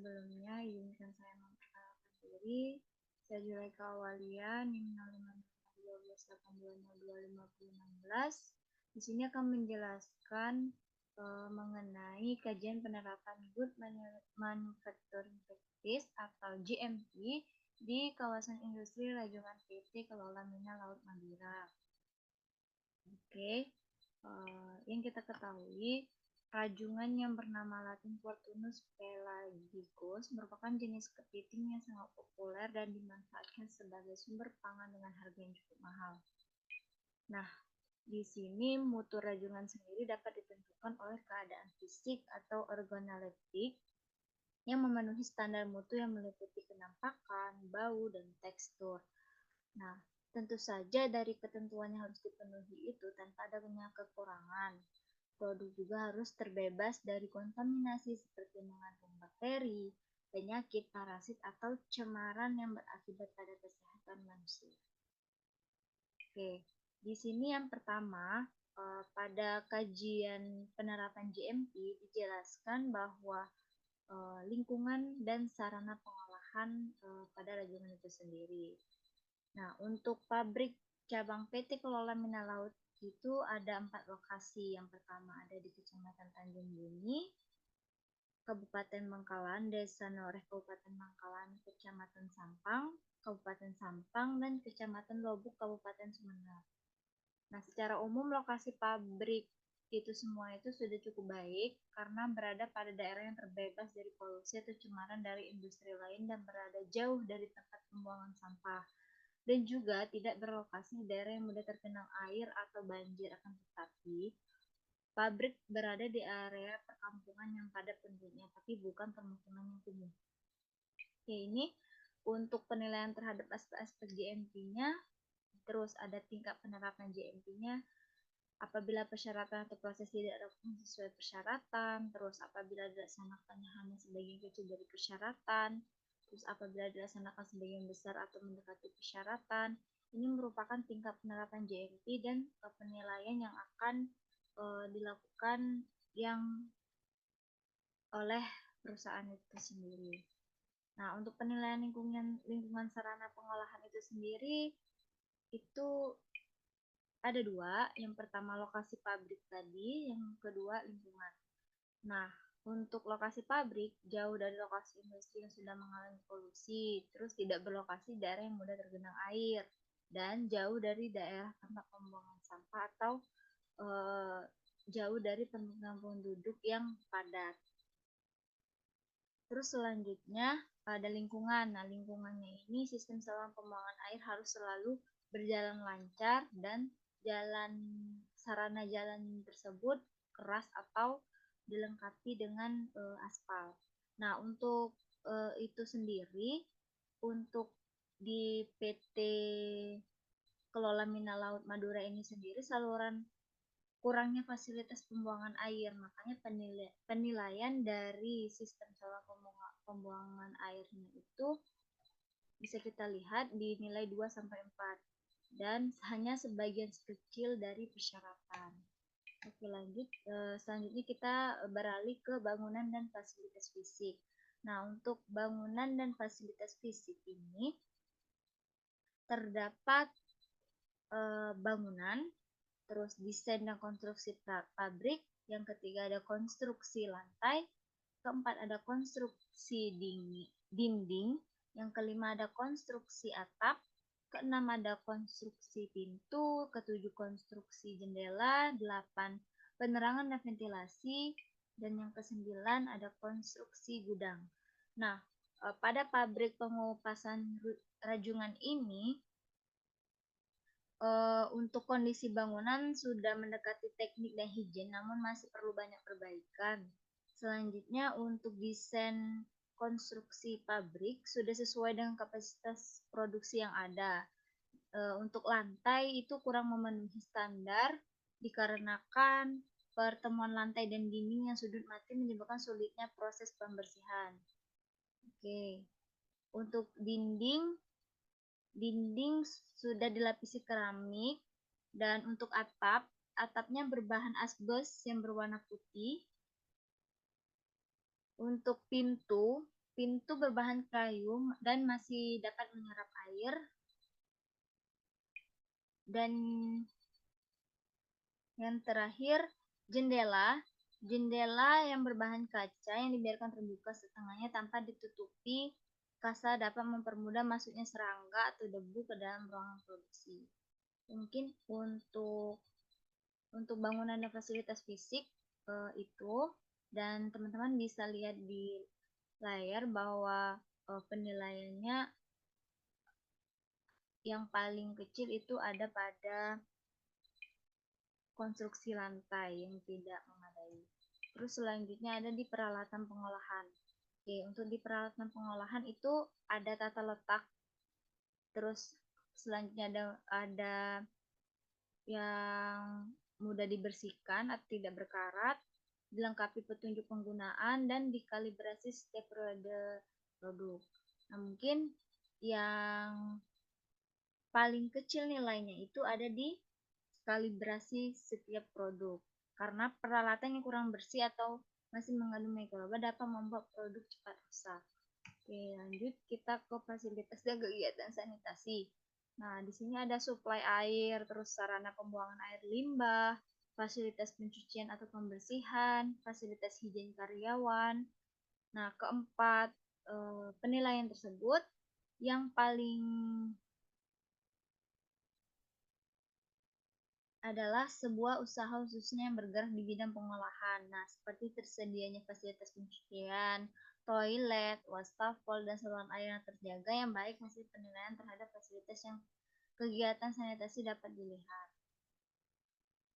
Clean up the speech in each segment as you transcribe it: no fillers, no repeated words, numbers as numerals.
sebelumnya izinkan saya memperkenalkan diri. Saya Zulaika Awalia, NIM 051282025016. Di sini akan menjelaskan mengenai kajian penerapan Good Manufacturing Practice atau GMP di kawasan industri Rajungan PT Kelola Mina Laut Madura. Oke, yang kita ketahui, rajungan yang bernama Latin Fortunus pelagicus merupakan jenis kepiting yang sangat populer dan dimanfaatkan sebagai sumber pangan dengan harga yang cukup mahal. Nah, di sini mutu rajungan sendiri dapat ditentukan oleh keadaan fisik atau organoleptik yang memenuhi standar mutu yang meliputi penampakan, bau, dan tekstur. Nah, tentu saja dari ketentuan yang harus dipenuhi itu tanpa adanya kekurangan. Produk juga harus terbebas dari kontaminasi seperti mengandung bakteri, penyakit, parasit, atau cemaran yang berakibat pada kesehatan manusia. Oke, di sini yang pertama, pada kajian penerapan GMP dijelaskan bahwa lingkungan dan sarana pengolahan pada rajungan itu sendiri. Nah, untuk pabrik cabang PT Kelola Mina Laut itu ada 4 lokasi. Yang pertama ada di Kecamatan Tanjung Bumi, Kabupaten Bangkalan, Desa Noreh Kabupaten Bangkalan, Kecamatan Sampang, Kabupaten Sampang, dan Kecamatan Lobuk, Kabupaten Sumeneb. Nah, secara umum lokasi pabrik itu semua itu sudah cukup baik karena berada pada daerah yang terbebas dari polusi atau cemaran dari industri lain dan berada jauh dari tempat pembuangan sampah. Dan juga tidak berlokasi di daerah yang mudah tergenang air atau banjir. Akan tetapi, pabrik berada di area perkampungan yang padat penduduknya, tapi bukan permukiman yang kumuh. Oke, ini untuk penilaian terhadap aspek-aspek GMP-nya, terus ada tingkat penerapan GMP-nya, apabila persyaratan atau proses tidak dilakukan sesuai persyaratan, terus apabila dilaksanakannya hanya sebagian kecil dari persyaratan, terus apabila dilaksanakan sebagian besar atau mendekati persyaratan, ini merupakan tingkat penerapan GMP dan penilaian yang akan dilakukan yang oleh perusahaan itu sendiri. Nah, untuk penilaian lingkungan sarana pengolahan itu sendiri itu ada 2, yang pertama lokasi pabrik tadi, yang kedua lingkungan. Nah, untuk lokasi pabrik, jauh dari lokasi industri yang sudah mengalami polusi, terus tidak berlokasi di daerah yang mudah tergenang air, dan jauh dari daerah tempat pembuangan sampah atau jauh dari permukiman penduduk yang padat. Terus selanjutnya pada lingkungan. Nah, lingkungannya ini sistem saluran pembuangan air harus selalu berjalan lancar dan sarana jalan tersebut keras atau dilengkapi dengan aspal. Nah, untuk itu sendiri, untuk di PT Kelola Mina Laut Madura ini sendiri saluran kurangnya fasilitas pembuangan air, makanya penilaian dari sistem saluran pembuangan airnya itu bisa kita lihat dinilai 2-4 dan hanya sebagian kecil dari persyaratan. Oke, lanjut. Selanjutnya kita beralih ke bangunan dan fasilitas fisik. Nah, untuk bangunan dan fasilitas fisik ini terdapat bangunan, terus desain dan konstruksi pabrik, yang ketiga ada konstruksi lantai, keempat ada konstruksi dinding, yang kelima ada konstruksi atap, keenam ada konstruksi pintu, ketujuh konstruksi jendela, 8 penerangan dan ventilasi, dan yang kesembilan ada konstruksi gudang. Nah, pada pabrik pengupasan rajungan ini, untuk kondisi bangunan sudah mendekati teknik dan higien, namun masih perlu banyak perbaikan. Selanjutnya, untuk desain konstruksi pabrik sudah sesuai dengan kapasitas produksi yang ada. Untuk lantai itu kurang memenuhi standar dikarenakan pertemuan lantai dan dinding yang sudut mati menyebabkan sulitnya proses pembersihan. Oke, untuk dinding sudah dilapisi keramik, dan untuk atapnya berbahan asbes yang berwarna putih. Untuk pintu pintu berbahan kayu dan masih dapat menyerap air. Dan yang terakhir, jendela. Jendela yang berbahan kaca yang dibiarkan terbuka setengahnya tanpa ditutupi kasa dapat mempermudah masuknya serangga atau debu ke dalam ruangan produksi. Mungkin untuk bangunan dan fasilitas fisik itu, dan teman-teman bisa lihat di layar bahwa penilaiannya yang paling kecil itu ada pada konstruksi lantai yang tidak memadai. Terus selanjutnya ada di peralatan pengolahan. Oke, untuk di peralatan pengolahan itu ada tata letak. Terus selanjutnya ada yang mudah dibersihkan atau tidak berkarat, dilengkapi petunjuk penggunaan, dan dikalibrasi setiap periode produk. Nah, mungkin yang paling kecil nilainya itu ada di kalibrasi setiap produk, karena peralatan yang kurang bersih atau masih mengandung mikroba dapat membuat produk cepat rusak. Oke, lanjut kita ke fasilitas dan kegiatan sanitasi. Nah, di sini ada suplai air, terus sarana pembuangan air limbah, fasilitas pencucian atau pembersihan, fasilitas higien karyawan. Nah, keempat penilaian tersebut yang paling adalah sebuah usaha khususnya yang bergerak di bidang pengolahan. Nah, seperti tersedianya fasilitas pencucian, toilet, wastafel, dan saluran air yang terjaga yang baik hasil penilaian terhadap fasilitas yang kegiatan sanitasi dapat dilihat.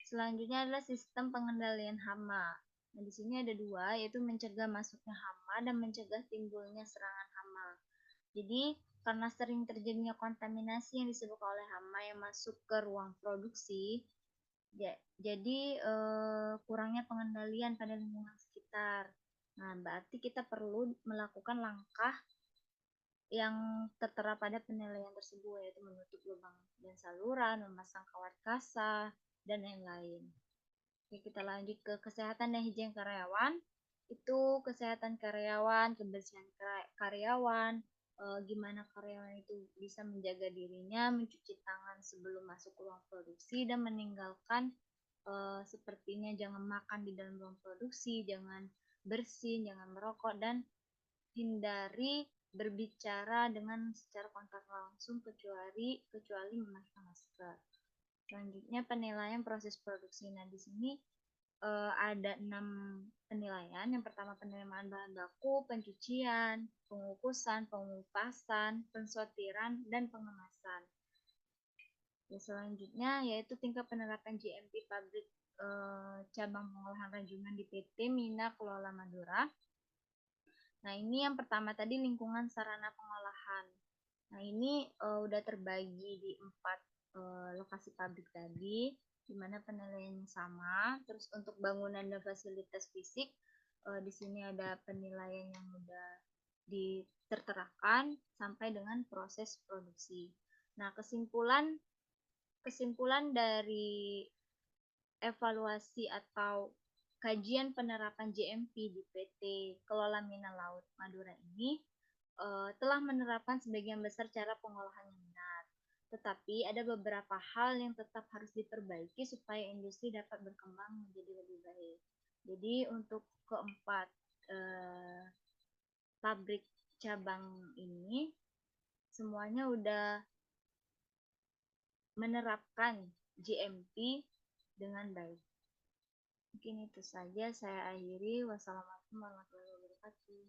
Selanjutnya adalah sistem pengendalian hama. Nah, di sini ada dua, yaitu mencegah masuknya hama dan mencegah timbulnya serangan hama. Jadi, karena sering terjadinya kontaminasi yang disebabkan oleh hama yang masuk ke ruang produksi, jadi kurangnya pengendalian pada lingkungan sekitar. Nah, berarti kita perlu melakukan langkah yang tertera pada penilaian tersebut, yaitu menutup lubang dan saluran, memasang kawat kasa, dan lain-lain. Oke, kita lanjut ke kesehatan dan higien karyawan. Itu kesehatan karyawan, kebersihan karyawan, gimana karyawan itu bisa menjaga dirinya, mencuci tangan sebelum masuk ke ruang produksi, dan meninggalkan sepertinya jangan makan di dalam ruang produksi, jangan bersin, jangan merokok, dan hindari berbicara dengan secara kontak langsung kecuali memakai masker. Selanjutnya penilaian proses produksi. Nah, di sini ada 6 penilaian. Yang pertama penerimaan bahan baku, pencucian, pengukusan, pengupasan, pensortiran, dan pengemasan. Ya, selanjutnya yaitu tingkat penerapan GMP pabrik cabang pengolahan ranjungan di PT Mina Kelola Madura. Nah, ini yang pertama tadi lingkungan sarana pengolahan. Nah, ini udah terbagi di 4 lokasi pabrik tadi, di mana penilaiannya sama. Terus untuk bangunan dan fasilitas fisik, di sini ada penilaian yang udah diterterakan sampai dengan proses produksi. Nah, kesimpulan dari evaluasi atau kajian penerapan GMP di PT Kelola Mina Laut Madura ini telah menerapkan sebagian besar cara pengolahan yang benar. Tetapi ada beberapa hal yang tetap harus diperbaiki supaya industri dapat berkembang menjadi lebih baik. Jadi untuk keempat pabrik cabang ini semuanya udah menerapkan GMP dengan baik. Mungkin itu saja saya akhiri. Wassalamualaikum warahmatullahi wabarakatuh.